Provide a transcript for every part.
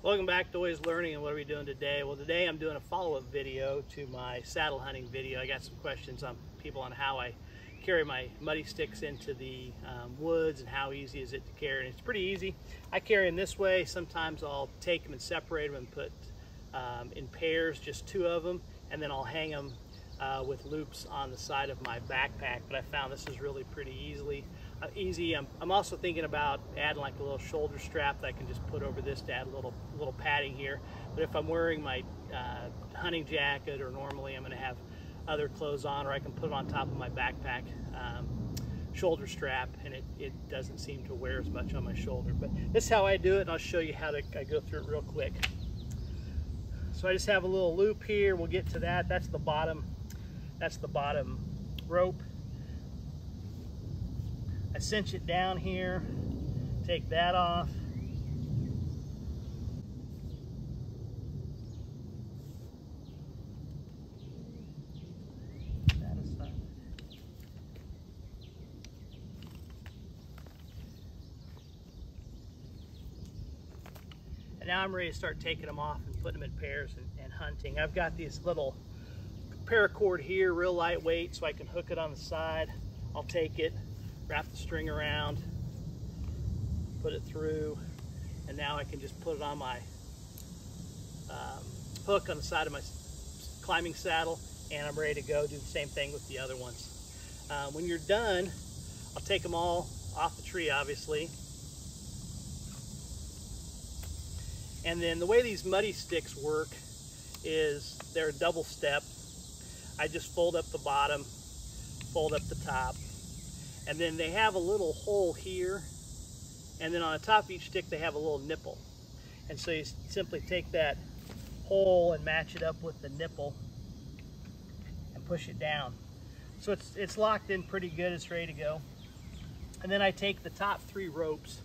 Welcome back to Always Learning. And what are we doing today? Well, today I'm doing a follow-up video to my saddle hunting video. I got some questions on people on how I carry my muddy sticks into the woods and how easy is it to carry. And it's pretty easy. I carry them this way. Sometimes I'll take them and separate them and put in pairs, just two of them, and then I'll hang them with loops on the side of my backpack. But I found this is really pretty easy. I'm also thinking about adding like a little shoulder strap that I can just put over this to add a little padding here. But if I'm wearing my hunting jacket, or normally I'm going to have other clothes on, or I can put it on top of my backpack shoulder strap, and it doesn't seem to wear as much on my shoulder. But this is how I do it, and I'll show you how I go through it real quick. So I just have a little loop here. We'll get to that. That's the bottom rope. I cinch it down here, take that off. That aside. And now I'm ready to start taking them off and putting them in pairs and hunting. I've got this little paracord here, real lightweight, so I can hook it on the side. I'll take it, wrap the string around, put it through, and now I can just put it on my hook on the side of my climbing saddle, and I'm ready to go. Do the same thing with the other ones. When you're done, I'll take them all off the tree, obviously. And then the way these muddy sticks work is they're a double step. I just fold up the bottom, fold up the top, and then they have a little hole here, and then on the top of each stick they have a little nipple. And so you simply take that hole and match it up with the nipple and push it down. So it's locked in pretty good, it's ready to go. And then I take the top three ropes,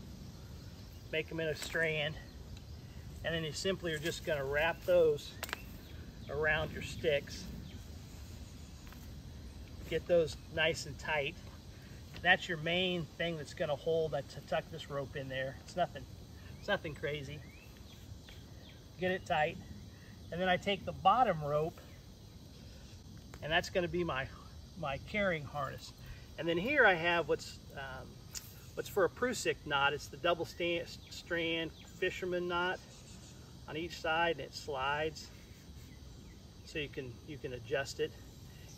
make them in a strand, and then you simply are just going to wrap those around your sticks. Get those nice and tight. That's your main thing that's going to hold to tuck this rope in there. It's nothing crazy. Get it tight, and then I take the bottom rope, and that's going to be my carrying harness. And then here I have what's for a Prusik knot. It's the double strand fisherman knot on each side, and it slides, so you can adjust it.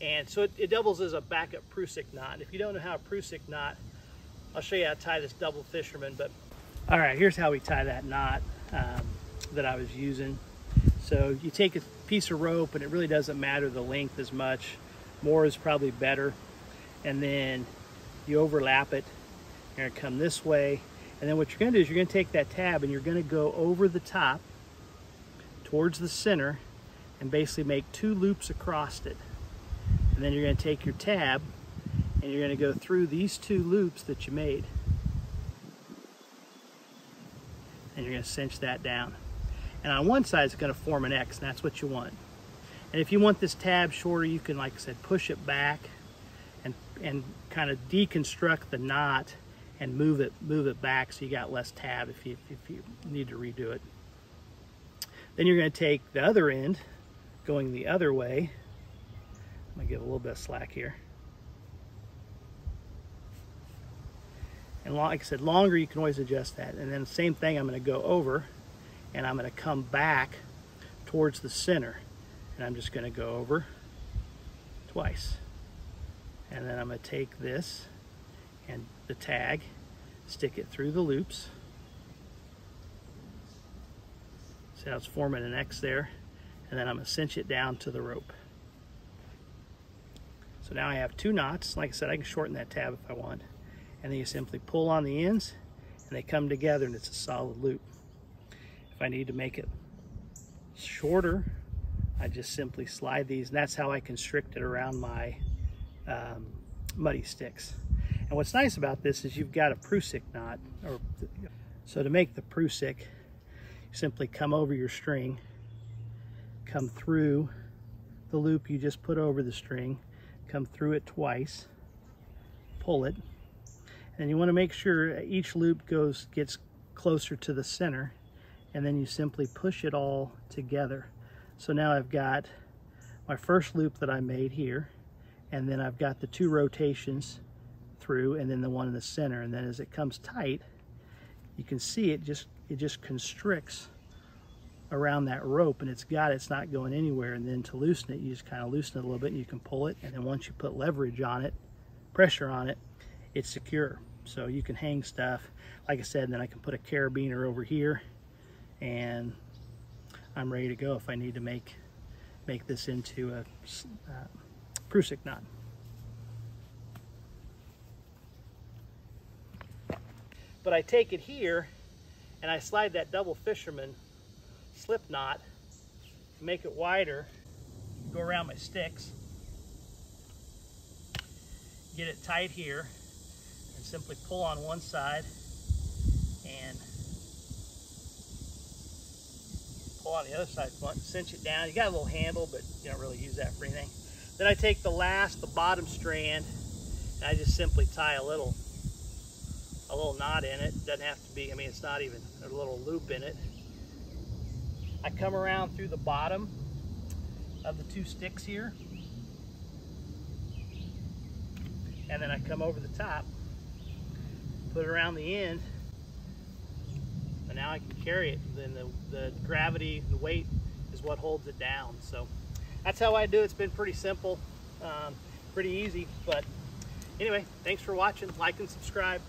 And so it doubles as a backup Prusik knot. If you don't know how a Prusik knot, I'll show you how to tie this double fisherman. But all right, here's how we tie that knot that I was using. So you take a piece of rope, and it really doesn't matter the length as much. More is probably better. And then you overlap it. You're gonna come this way. And then what you're gonna do is you're gonna take that tab and you're gonna go over the top towards the center and basically make two loops across it. And then you're going to take your tab and you're going to go through these two loops that you made. And you're going to cinch that down. And on one side it's going to form an X, and that's what you want. And if you want this tab shorter, you can, like I said, push it back and kind of deconstruct the knot and move it back so you got less tab if you need to redo it. Then you're going to take the other end going the other way. I'm going to give a little bit of slack here. And like I said, longer, you can always adjust that. And then the same thing, I'm going to go over, and I'm going to come back towards the center. And I'm just going to go over twice. And then I'm going to take this and the tag, stick it through the loops. See how it's forming an X there? And then I'm going to cinch it down to the rope. So now I have two knots. Like I said, I can shorten that tab if I want. And then you simply pull on the ends, and they come together, and it's a solid loop. If I need to make it shorter, I just simply slide these, and that's how I constrict it around my muddy sticks. And what's nice about this is you've got a Prusik knot. So to make the Prusik, you simply come over your string, come through the loop you just put over the string, come through it twice, pull it, and you want to make sure each loop gets closer to the center, and then you simply push it all together. So now I've got my first loop that I made here, and then I've got the 2 rotations through, and then the one in the center. And then as it comes tight, you can see it just constricts around that rope, and it's not going anywhere. And then to loosen it, you just kind of loosen it a little bit, and you can pull it, and then once you put leverage on it, pressure on it, it's secure. So you can hang stuff, like I said, and then I can put a carabiner over here, and I'm ready to go if I need to make this into a Prusik knot. But I take it here and I slide that double fisherman slip knot, make it wider, go around my sticks, get it tight here, and simply pull on one side and pull on the other side, cinch it down. You got a little handle, but you don't really use that for anything. Then I take the bottom strand, and I just simply tie a little knot in it. Doesn't have to be, I mean, it's not even a little loop in it. I come around through the bottom of the 2 sticks here, and then I come over the top, put it around the end, and now I can carry it. Then the gravity, the weight is what holds it down. So that's how I do it. It's been pretty simple, pretty easy. But anyway, thanks for watching. Like and subscribe.